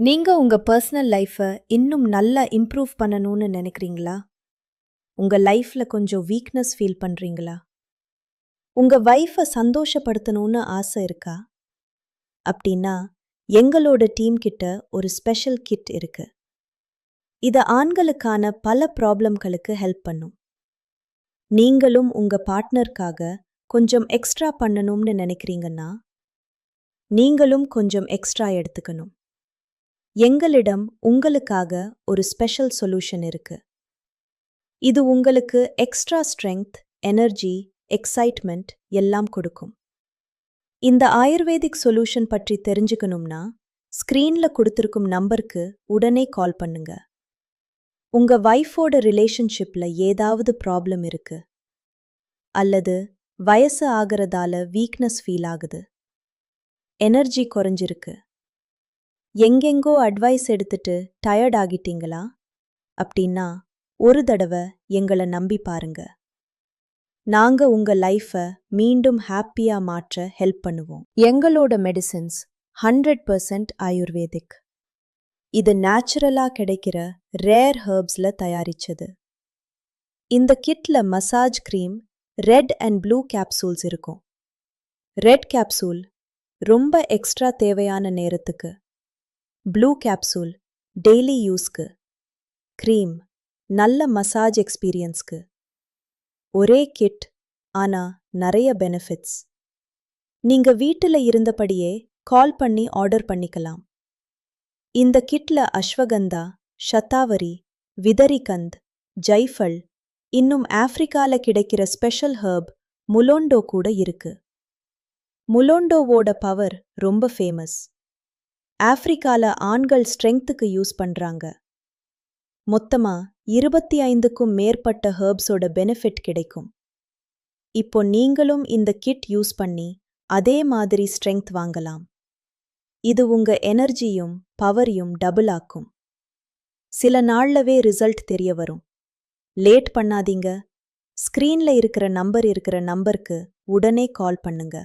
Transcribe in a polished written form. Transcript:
நீங்க உங்க பர்சனல் லைஃப இன்னும் நல்லா இம்ப்ரூவ் பண்ணணும்னு நினைக்கிறீங்களா? உங்க லைஃப்ல கொஞ்சம் வீக்னஸ் ஃபீல் பண்றீங்களா? உங்க வைஃப சந்தோஷப்படுத்தணும்னு ஆசை இருக்கா? அப்படின்னா, எங்களோட டீம் கிட்ட ஒரு ஸ்பெஷல் கிட் இருக்கு. இது ஆண்களுக்கான பல ப்ராப்ளம்களுக்கு ஹெல்ப் பண்ணும். நீங்களும் உங்க பார்ட்னருக்காக கொஞ்சம் எக்ஸ்ட்ரா பண்ணணும்னு நினைக்கிறீங்கன்னா, நீங்களும் கொஞ்சம் எக்ஸ்ட்ரா எடுத்துக்கணும். எங்களிடம் உங்களுக்காக ஒரு ஸ்பெஷல் சொல்யூஷன் இருக்கு. இது உங்களுக்கு எக்ஸ்ட்ரா ஸ்ட்ரெங்த், எனர்ஜி, எக்ஸைட்மெண்ட் எல்லாம் கொடுக்கும். இந்த ஆயுர்வேதிக் சொல்யூஷன் பற்றி தெரிஞ்சுக்கணும்னா ஸ்கிரீன்ல கொடுத்திருக்கும் நம்பருக்கு உடனே கால் பண்ணுங்க. உங்க வைஃபோட ரிலேஷன்ஷிப்ல ஏதாவது ப்ராப்ளம் இருக்கு, அல்லது வயசு ஆகிறதால வீக்னஸ் ஃபீல் ஆகுது, எனர்ஜி குறைஞ்சிருக்கு, எங்கெங்கோ அட்வைஸ் எடுத்துட்டு டயர்ட் ஆகிட்டீங்களா? அப்படின்னா ஒரு தடவை எங்களை நம்பி பாருங்க. நாங்க உங்க லைஃப மீண்டும் ஹாப்பியா மாற்ற ஹெல்ப் பண்ணுவோம். எங்களோட மெடிசின்ஸ் 100% ஆயுர்வேதிக். இது நேச்சுரலா கிடைக்கிற ரேர் ஹெர்ப்ஸ்ல தயாரிச்சது. இந்த கிட்ல massage cream, red and blue capsules இருக்கும். ரெட் கேப்சூல் ரொம்ப எக்ஸ்ட்ரா தேவையான நேரத்துக்கு, ப்ளூ கேப்சூல் டெய்லி யூஸ்க்கு, கிரீம் நல்ல மசாஜ் எக்ஸ்பீரியன்ஸ்க்கு. ஒரே கிட், ஆனா நிறைய பெனிஃபிட்ஸ். நீங்க வீட்டுல இருந்தபடியே கால் பண்ணி ஆர்டர் பண்ணிக்கலாம். இந்த கிட்ல அஸ்வகந்தா, ஷதாவரி, விதரிகந்த், ஜைஃபல், இன்னும் ஆப்பிரிக்கால கிடைக்கிற ஸ்பெஷல் ஹெர்ப் முலோண்டோ கூட இருக்கு. முலோண்டோவோட பவர் ரொம்ப ஃபேமஸ். ஆப்பிரிக்கால ஆண்கள் ஸ்ட்ரெங்த்துக்கு யூஸ் பண்றாங்க. மொத்தமா 25க்கும் மேற்பட்ட ஹெர்ப்ஸோட பெனிஃபிட் கிடைக்கும். இப்போ நீங்களும் இந்த கிட் யூஸ் பண்ணி அதே மாதிரி ஸ்ட்ரெங்த் வாங்கலாம். இது உங்க எனர்ஜியும் பவரையும் டபுள் ஆக்கும். சில நாள்லவே ரிசல்ட் தெரிய வரும். லேட் பண்ணாதீங்க. ஸ்கிரீன்ல இருக்கிற நம்பருக்கு உடனே கால் பண்ணுங்க.